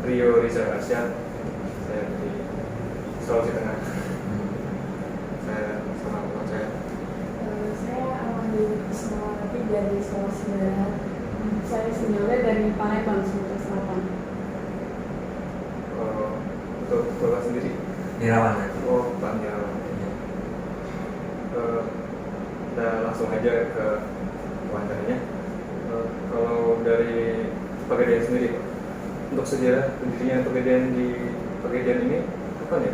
Rio Rizal Arsyad, saya dari Sulawesi Tengah. Saya sama teman saya. Saya Amanda Ismawati dari Sulawesi Barat. Saya seniornya dari Palembang, Sumatera Selatan. Untuk Bapak sendiri? Nirawan. Oh, Pak Nirawan. Kita langsung aja ke wawancaranya. Kalau dari Pegadaian sendiri, Pak, untuk sejarah berdirinya Pegadaian di Pegadaian ini kapan ya?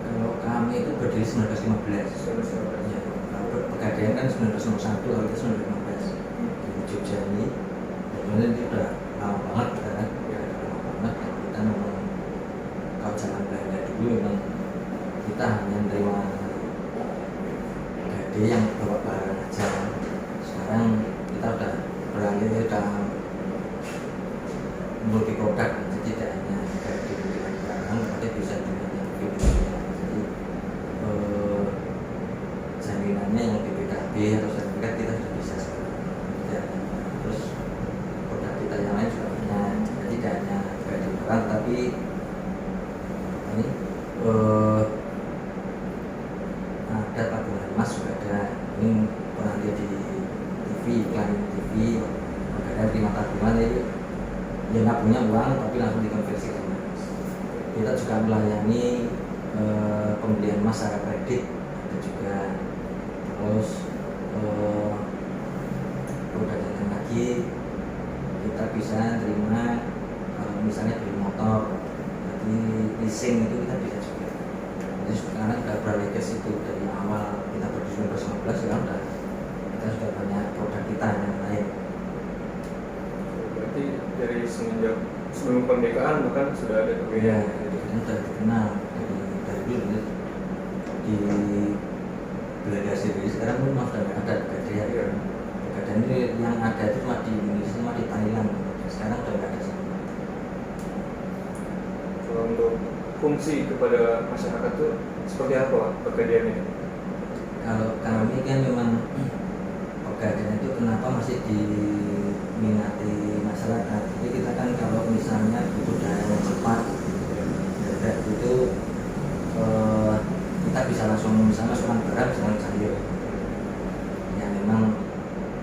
Kalau kami itu berdiri 1915. 1915. Ya, kalau Pegadaian kan 1901, kalau itu 1915 di Jogja ini. Sebenarnya itu udah lama banget kan? Ya, lama banget. Kita memang kalau zaman Belanda dulu memang kita hanya menerima Pegadaian yang bawa barang aja. Sekarang kita udah beralih, udah multi produk, jadi tidak hanya Pegadaian barang, tapi bisa juga yang BPKB. Jadi jaminannya yang BPKB atau sertifikat kita sudah bisa sekarang. Terus produk kita yang lain juga punya, jadi tidak hanya Pegadaian barang, tapi ini ada tabungan emas juga ada. Ini pernah lihat di TV, iklan TV, Pegadaian terima tabungan itu dia nggak punya uang tapi langsung dikonversi ke emas. Kita juga melayani pembelian emas secara kredit, ada juga. Terus produk yang lagi kita bisa terima kalau misalnya beli motor, jadi leasing itu kita bisa juga. Jadi sekarang sudah beralih ke situ dari awal kita berdiri 2019, sekarang kita sudah banyak produk kita yang lain. Berarti dari semenjak sebelum kemerdekaan bahkan sudah ada Pegadaian. Jadi kita sudah dikenal dari dulu di Belanda sendiri. Sekarang pun sudah nggak ada Pegadaian. Iya. Pegadaian ini yang ada itu cuma di Indonesia, cuma di Thailand. Sekarang sudah nggak ada sama. Kalau untuk fungsi kepada masyarakat itu seperti apa Pegadaian ini? Kalau kami kan memang Pegadaian itu kenapa masih diminati masyarakat? Jadi kita kan kalau misalnya butuh dana yang cepat, itu kita bisa langsung misalnya masukkan barang, misalnya sayur. Ya memang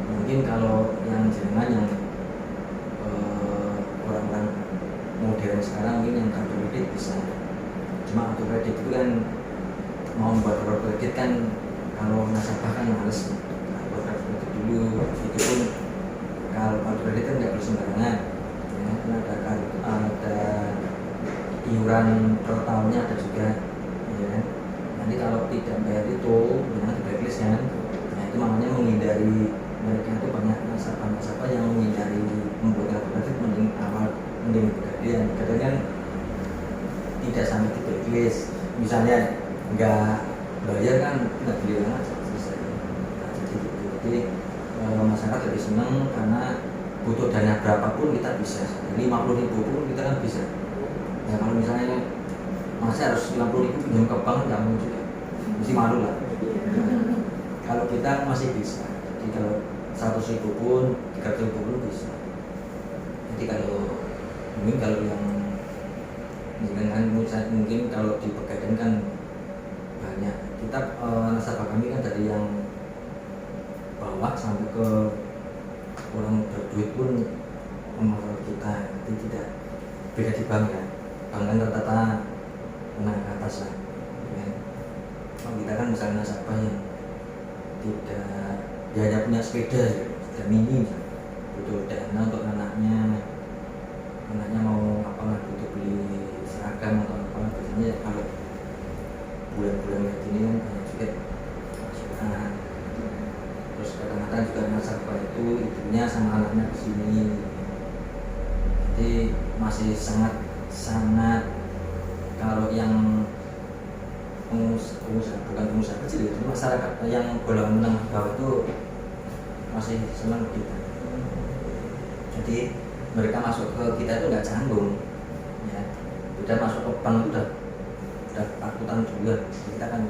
mungkin kalau yang jenengan yang orang-orang modern sekarang mungkin yang kartu kredit bisa. Cuma kartu kredit itu kan mau membuat kartu kredit kan kalau nasabah kan males. Nah, buat kartu kredit dulu itu pun kalau kartu kredit kan nggak boleh sembarangan. Ya, kan ada iuran per tahunnya ada juga. Ya. Nanti kalau tidak bayar itu jangan di blacklist kan. Nah itu makanya menghindari mereka itu banyak nasabah-nasabah yang menghindari membuat kartu kredit mending Pegadaian. Pegadaian kan tidak sampai di blacklist. Misalnya nggak bayar kan nggak beli aja selesai. Nah, jadi gitu. Jadi masyarakat lebih senang karena butuh dana berapapun kita bisa. 50.000 pun kita kan bisa. Ya kalau misalnya masih harus 50.000 pinjam ke bank nggak mungkin juga, mesti malu lah. Kalau kita masih bisa. Jadi kalau 100.000 pun 300.000 pun bisa. Jadi kalau yang dengan mungkin kalau di Pegadaian kan banyak kita nasabah kami kan dari yang bawah sampai ke orang berduit pun memanfaat kita. Jadi tidak beda di bank ya. Bank kan rata-rata menang ke atas lah. Ya. Kalau kita kan misalnya nasabah yang tidak dia hanya punya sepeda, sudah mini, butuh dana untuk anaknya mau apa lah, butuh beli seragam atau apa, biasanya kalau bulan-bulan kayak gini kan banyak juga masukan. Terus kadang-kadang juga nasabah itu ibunya sama anaknya ke sini, jadi masih sangat kalau yang pengusaha bukan pengusaha kecil itu masyarakat yang golongan menengah bawah itu masih senang kita. Jadi mereka masuk ke kita itu nggak canggung, ya. Udah masuk ke bank itu udah takutan juga. Kita kan,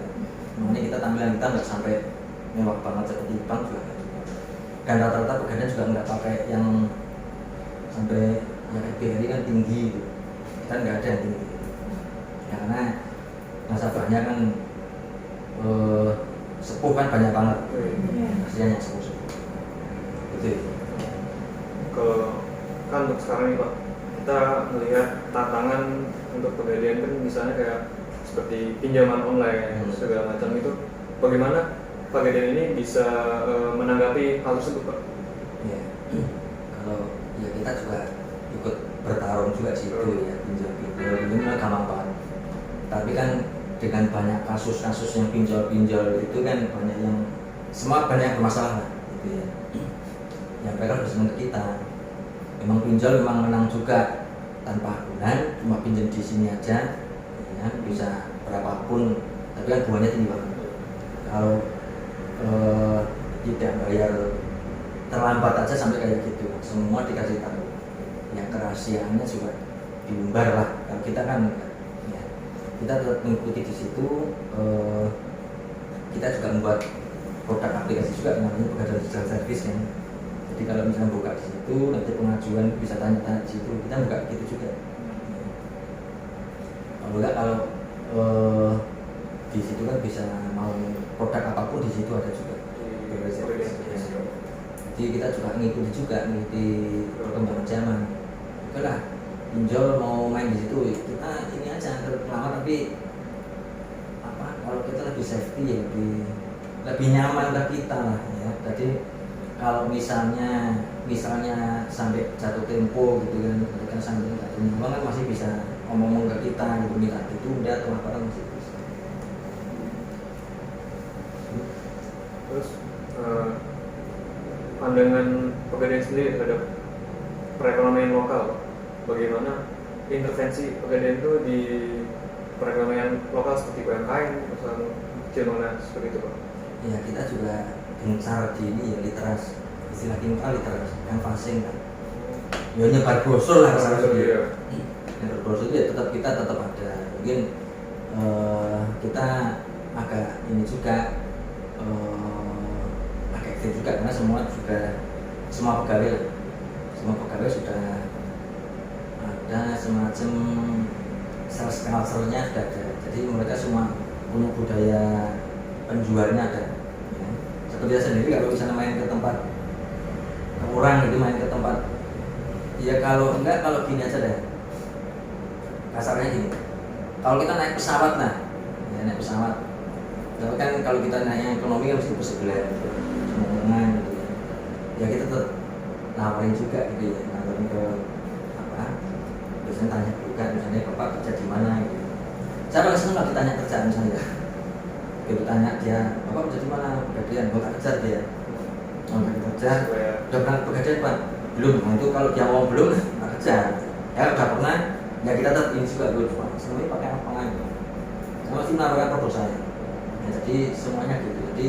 makanya kita tampilan kita nggak sampai mewah banget seperti bank juga. Dan rata-rata Pegadaian juga nggak pakai yang sampai yang BRI kan tinggi gitu. dan nggak ada yang tinggi. Ya, karena nasabahnya kan sepuh kan banyak banget, Iya. kasihannya sepuh itu ya. Kalau kan untuk sekarang nih Pak, kita melihat tantangan untuk pegadaian kan misalnya kayak seperti pinjaman online segala macam itu, bagaimana pegadaian ini bisa menanggapi hal tersebut Pak? Ya. Kalau ya kita juga ikut bertarung juga sih itu ya, pinjol ini mah gampang banget. Tapi kan dengan banyak kasus-kasus yang pinjol itu kan banyak yang banyak yang bermasalah lah, gitu ya. Yang mereka harus menurut kita memang pinjol memang menang juga tanpa agunan, cuma pinjam di sini aja, ya, bisa berapapun, tapi kan bunganya tinggi banget. Kalau tidak bayar terlambat aja sampai kayak gitu, semua dikasih tahu. Yang kerahasiaannya juga diumbar lah. Kalau kita kan ya, kita tetap mengikuti di situ. Kita juga membuat produk aplikasi juga namanya Pegadaian Digital Service kan. Jadi kalau misalnya buka di situ, nanti pengajuan bisa tanya-tanya di situ. Kita buka gitu juga. Kalau enggak, kalau di situ kan bisa mau produk apapun di situ ada juga. Jadi kita juga mengikuti perkembangan zaman. Oke lah, pinjol mau main di situ, kita ini aja lama, tapi apa? Kalau kita lebih safety ya, lebih nyaman bagi kita lah ya. Jadi kalau misalnya sampai jatuh tempo gitu kan sampai jatuh nyaman kan masih bisa ngomong ke kita gitu, minta ditunda atau apa kan masih bisa. Terus pandangan pegadaian sendiri terhadap perekonomian lokal, bagaimana intervensi pegadaian itu di perekonomian lokal seperti UMKM, perusahaan kecil menengah seperti itu Pak? Ya kita juga gencar di ini ya, literasi, istilah kita literasi, canvassing kan. Ya nyebar brosur lah kalau Iya. nyebar brosur itu ya kita tetap ada. Mungkin kita agak ini juga agak aktif juga karena semua pegawai sudah ada semacam sales culture-nya sudah ada. Jadi mereka semua punya budaya penjualnya ada. Ya. Seperti saya sendiri kalau misalnya main ke tempat orang gitu, main ke tempat ya kalau gini aja deh, kasarnya gini, kalau kita naik pesawat tapi kan kalau kita naik yang ekonomi kan mesti bersebelah omongan gitu ya, kita tetap nawarin juga gitu ya, nawarin ke apa, biasanya tanya juga misalnya bapak kerja di mana gitu. Saya paling senang kalau ditanya kerjaan misalnya, gitu tanya dia bapak kerja di mana, Pegadaian, bapak kerja dia kerja, udah pernah Pegadaian Pak? Belum. Nah itu kalau dia ngomong belum, nggak kerja. Ya udah pernah, ya kita tetap ini juga dulu Pak. Semuanya pakai apa gitu. Saya masih menawarkan produk saya. Ya, jadi semuanya gitu. Jadi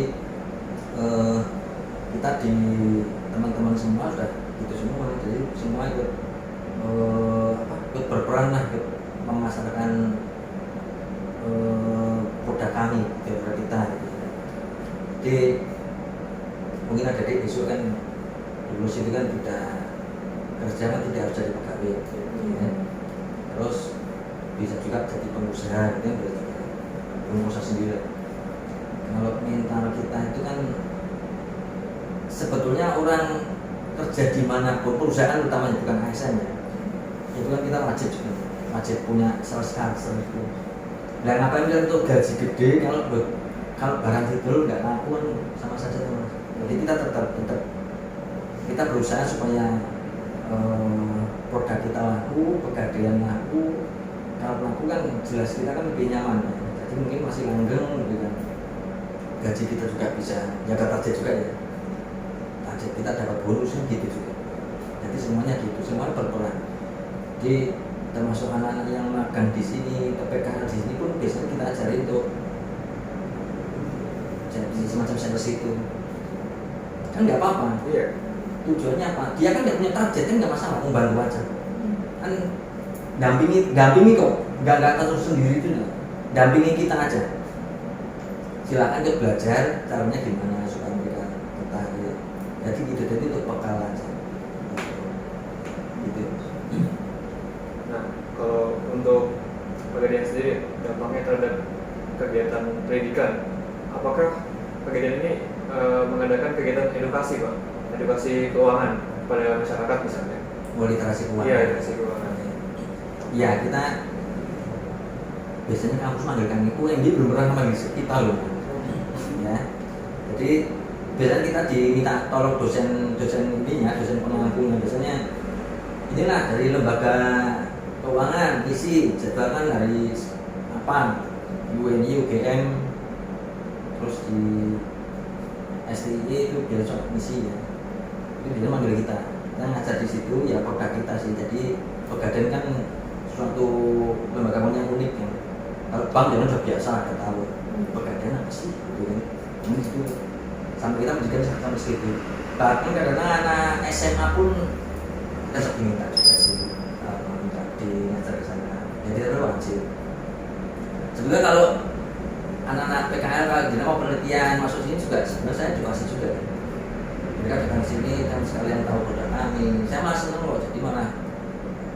kita di teman-teman semua sudah gitu semua. Jadi semua ikut ikut berperan lah, ikut memasarkan produk kami, produk kita. Gitu. Jadi mungkin ada di besok kan lulus itu kan tidak kerja kan tidak harus jadi pegawai ya. Terus bisa juga jadi pengusaha gitu kan, pengusaha sendiri. Kalau mental kita itu kan sebetulnya orang kerja dimanapun, perusahaan utamanya bukan ASN ya, itu kan kita wajib punya sales culture itu. Dan ngapain kita untuk gaji gede kalau barang itu nggak laku kan sama saja teman. Jadi kita tetap kita berusaha supaya produk kita laku, pegadaian laku. Kalau laku kan jelas kita kan lebih nyaman ya. Jadi mungkin masih langgeng gitu kan. Gaji kita juga bisa jaga target juga ya. Target kita dapat bonusnya gitu juga. Jadi semuanya gitu, semuanya berperan. Jadi termasuk anak-anak yang magang di sini, PPKL di sini pun biasanya kita ajarin untuk jadi semacam sales itu. Kan nggak apa-apa. Iya. Tujuannya apa? Dia kan nggak punya target, kan nggak masalah, membantu aja. Kan dampingi kok, nggak terus sendiri itu, dampingi kita aja. Silakan dia belajar caranya gimana supaya mereka betah gitu. Jadi gitu, jadi untuk bekal aja. Gitu. Nah, kalau untuk Pegadaian sendiri dampaknya terhadap kegiatan pendidikan, apakah Pegadaian ini mengadakan kegiatan edukasi Pak, edukasi keuangan pada masyarakat misalnya? Literasi keuangan. Iya, edukasi keuangan. Ya, kita biasanya kampus manggilkan UMD belum pernah manggil kita loh. Ya, jadi biasanya kita diminta tolong dosen ininya, dosen pengampunya, biasanya inilah dari lembaga keuangan isi jadwalkan dari apa UNI, UGM, terus di STI itu besok isi ya. Itu dia manggil kita ngajar di situ ya, produk kita sih. Jadi Pegadaian kan suatu lembaga keuangan yang unik ya. Kalau bank jangan sudah biasa ada tahu Pegadaian apa sih gitu kan. Ini itu sampai kita menjadikan sampai segitu. Bahkan kadang-kadang anak SMA pun kita sering minta juga sih minta di ngajar ke sana. Jadi itu wajib. Sebenarnya kalau anak-anak PKL kalau gini mau penelitian masuk sini juga sebenarnya saya edukasi juga. Mereka datang sini kan sekalian tahu produk kami. Saya malah seneng loh, jadi malah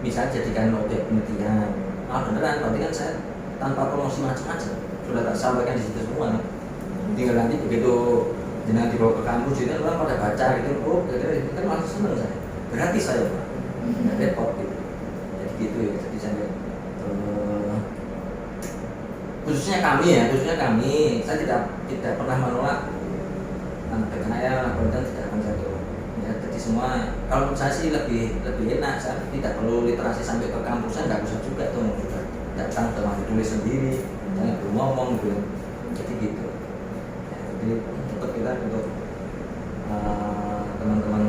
bisa jadikan objek penelitian. Beneran, berarti kan saya tanpa promosi macam-macam sudah tak sampaikan di situ semua. Tinggal nanti begitu jenengan dibawa ke kampus itu orang pada baca gitu, oh itu kan langsung seneng saya. Gratis saya Pak, nggak repot gitu. Jadi gitu ya, jadi saya khususnya kami, saya tidak pernah menolak anak PKL, konten tidak akan saya tolak. Ya, jadi semua kalau menurut saya sih lebih enak, saya tidak perlu literasi sampai ke kampus, saya nggak usah juga tuh sudah datang ke masih tulis sendiri, saya belum ngomong gitu, jadi gitu. Ya, jadi untuk kita untuk teman-teman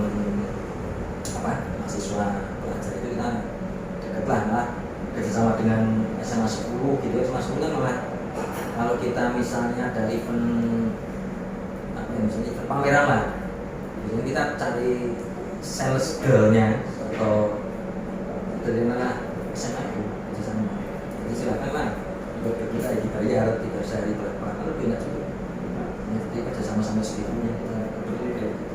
mahasiswa pelajar itu kita dekatlah kerjasama dengan SMA 10 gitu. SMA 10 kan malah kalau kita misalnya ada event misalnya event pameran lah, jadi kita cari sales girl-nya atau dari mana SMA itu kerjasama. Jadi silakan lah buat kita dibayar 3 hari berapa, lebih enak juga. Jadi kerjasama sama segitu-nya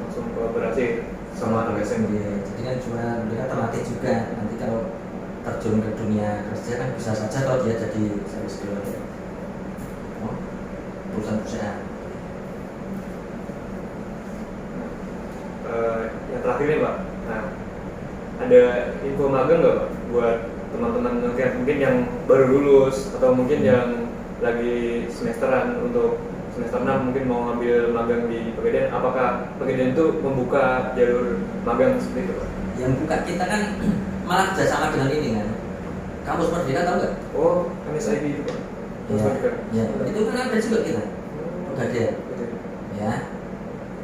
Langsung kolaborasi sama anak SMA. Jadi kan cuma mereka terlatih juga, nanti kalau terjun ke dunia kerja kan bisa saja kalau dia jadi sales girl perusahaan-perusahaan. Yang terakhir nih Pak, nah, ada info magang nggak Pak buat teman-teman mungkin yang baru lulus atau mungkin yang lagi semesteran untuk semester 6 mungkin mau ngambil magang di Pegadaian, apakah Pegadaian itu membuka jalur magang seperti itu Pak? Yang buka kita kan malah kerjasama dengan ini kan, Kampus Merdeka tahu nggak? Oh, NSIB itu Pak. Ya, itu kan ada juga kita Pegadaian. Ya,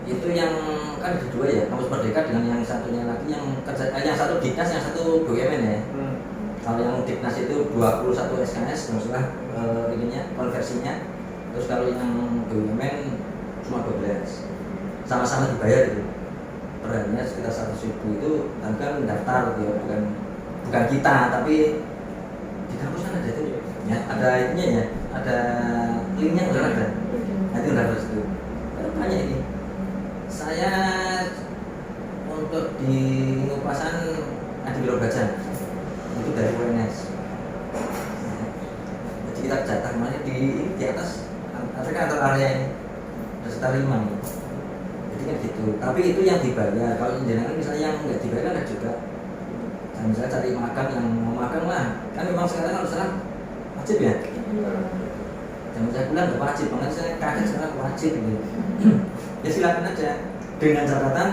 itu yang kan ada dua ya, Kampus Merdeka dengan yang satunya lagi yang kerja, yang satu Dinas, yang satu BUMN ya. Kalau yang Dinas itu 21 SKS, maksudnya ininya konversinya. Terus kalau yang BUMN cuma 12, sama-sama dibayar itu. Per harinya sekitar 100.000 itu, tapi kan mendaftar ya, bukan kita, tapi di kampus kan ada itu ya, ada ininya ya, ada linknya udah ada. Nanti udah ada situ. Banyak ini. Saya untuk di Ngupasan ada biro baca itu dari UNS. Jadi kita jatah mana di atas ada kantor area ini ada sekitar 5 ini. Jadi kan gitu. Tapi itu yang dibayar. Kalau jenengan misalnya yang nggak dibayar kan juga. Dan saya cari makan yang mau makan lah. Kan memang sekarang kalau salah wajib ya. Jangan saya bilang nggak wajib, makanya saya kaget sekarang wajib gitu. Ya silakan aja. Dengan catatan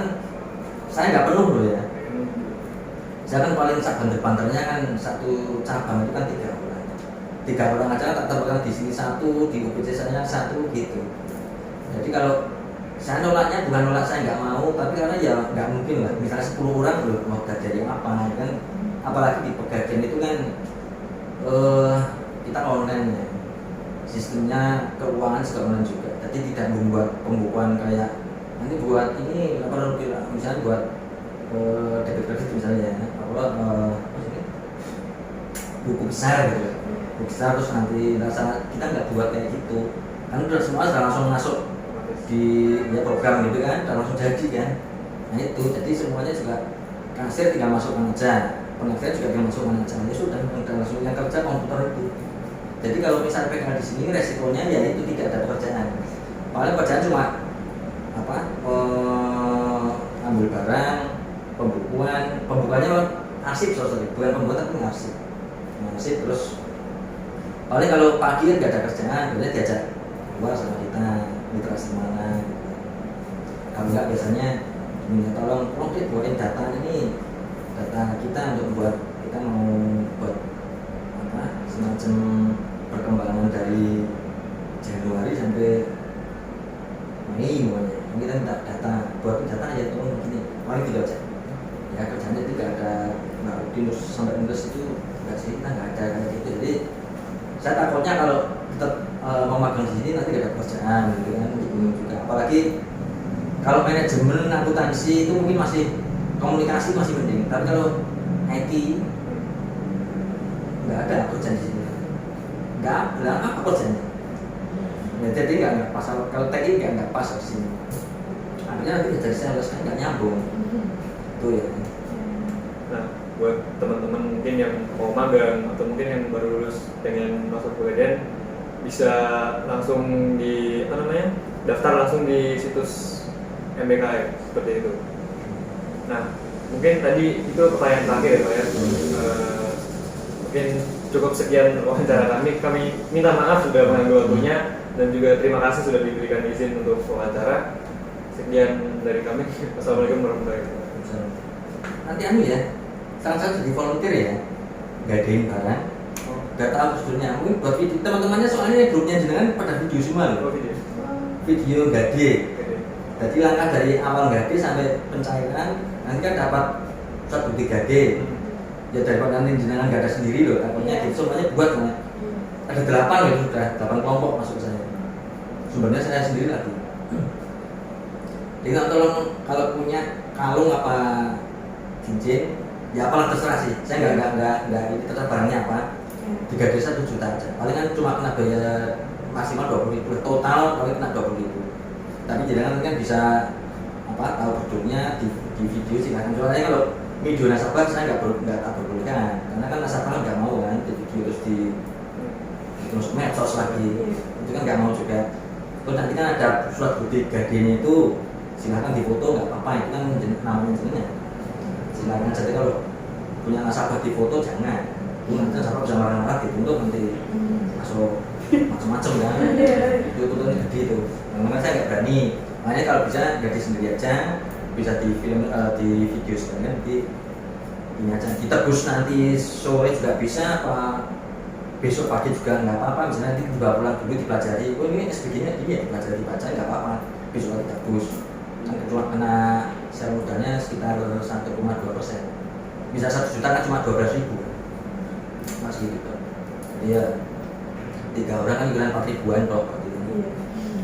saya nggak penuh loh ya. Saya kan paling cabang banternya kan satu cabang itu kan 3 orang. 3 orang aja tak terpegang di sini 1, di UPC saya 1 gitu. Jadi kalau saya nolaknya bukan nolak saya nggak mau, tapi karena ya nggak mungkin lah. Misalnya 10 orang loh mau dari apa kan? Apalagi di Pegadaian itu kan kita online ya. Sistemnya keuangan segala macam juga. Jadi tidak membuat pembukuan kayak nanti buat ini laporan misalnya buat debit kredit misalnya buku besar gitu, buku besar terus nanti rasa kita nggak buat kayak gitu kan, udah semua sudah langsung masuk di ya, program gitu kan, udah langsung jadi kan. Nah itu jadi semuanya juga kasir tinggal masukkan aja penafsiran juga belum masuk mana aja, ya sudah langsung yang kerja komputer itu. Jadi kalau misalnya PKL di sini resikonya ya itu tidak ada pekerjaan. Paling pekerjaan cuma apa? Ambil barang, pembukuannya arsip sorry, bukan pembuatan tapi arsip. Arsip terus paling kalau pagi kan nggak ada kerjaan, biasanya diajak keluar sama kita, literasi mana. Kalau nggak biasanya minta tolong kita buatin data kita untuk buat kita mau buat apa semacam perkembangan dari Januari sampai Mei pokoknya. Kita minta data, buat data aja tolong begini, paling gitu aja. Ya kerjanya itu nggak ada nggak rutin terus sampai terus itu nggak sih, kita nggak ada kayak gitu. Jadi saya takutnya kalau tetap mau magang di sini nanti nggak ada pekerjaan gitu kan, bingung juga. Apalagi kalau manajemen akuntansi itu mungkin masih komunikasi masih penting, tapi kalau IT nggak ada pekerjaan di sini, nggak ada apa pekerjaannya. Ya, jadi nggak pas kalau TI nggak pas di sini. Akhirnya nanti dari sales kan nggak nyambung, itu ya. Nah, buat teman-teman mungkin yang mau magang atau mungkin yang baru lulus pengen masuk pegadaian, bisa langsung di daftar langsung di situs MBKM seperti itu. Nah, mungkin tadi itu pertanyaan terakhir ya Pak ya. Mungkin cukup sekian wawancara kami minta maaf sudah mengambil waktunya dan juga terima kasih sudah diberikan izin untuk wawancara. Sekian dari kami. Wassalamualaikum warahmatullahi wabarakatuh. Nanti ya, sekarang saya jadi volunteer ya, gadain barang. Gak tahu prosedurnya, mungkin buat video teman-temannya soalnya grupnya jenengan pada video semua loh. Video gade. Jadi langkah dari awal gade sampai pencairan, nanti kan dapat surat bukti gade. Ya daripada nanti jenengan gak ada sendiri loh, takutnya gitu semuanya buat semuanya. Ada 8 ya sudah, 8 kelompok masuk saya. Sumbernya saya sendiri lagi. Jadi tolong kalau punya kalung apa cincin, ya apalah terserah sih. Saya nggak ini terserah barangnya apa. 3 desa 1 juta aja. Palingan cuma kena biaya maksimal 20.000, total paling kena 20.000. Tapi jangan kan bisa tahu bentuknya di video silahkan. Soalnya kalau video nasabah saya nggak perbolehkan, karena kan nasabah nggak mau kan di video terus terus medsos lagi, itu kan nggak mau juga. Terus nanti kan ada surat bukti gadenya itu silahkan difoto nggak apa-apa, itu kan namanya jenengnya. Silahkan jadi kalau punya nasabah difoto jangan. Nanti nasabah bisa marah-marah dituntut nanti masuk macam-macam kan. Itu tuntutan gede itu. Memang saya nggak berani. Makanya kalau bisa jadi sendiri aja, bisa di film di video sekalian di ini aja. Ditebus nanti sore juga bisa, apa besok pagi juga nggak apa-apa. Misalnya nanti dibawa pulang dulu dipelajari. Oh ini SPG-nya dia dipelajari dibaca nggak apa-apa. Besok lagi tebus. Kan cuma kena sel modalnya sekitar 1,2%. Bisa 1 juta kan cuma 12.000 masih gitu. Jadi ya 3 orang kan iuran 4 ribuan kok gitu.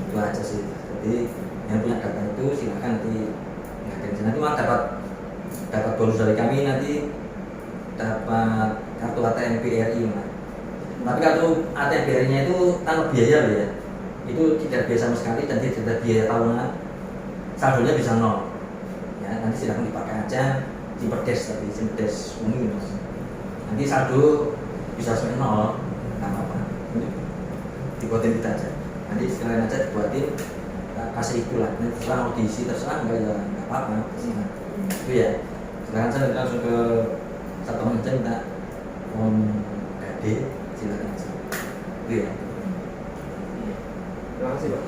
Itu aja sih. Jadi yang punya data itu silahkan nanti malah dapat bonus dari kami, nanti dapat kartu ATM BRI mas. Tapi kartu ATM BRI-nya itu tanpa biaya loh ya. Itu tidak biaya sama sekali dan tidak ada biaya tahunan. Saldonya bisa 0. Ya, nanti silahkan dipakai aja Simperdes, tapi Simperdes umum mas. Nanti saldo bisa sampai 0, nggak apa-apa. Dibuatin kita aja. Nanti sekalian aja dibuatin, kasih itulah. Nanti terserah mau diisi terserah enggak ya nggak apa-apa. Itu ya. Sekarang saya langsung ke satu aja minta gade, silakan aja. Itu ya. Terima kasih Pak.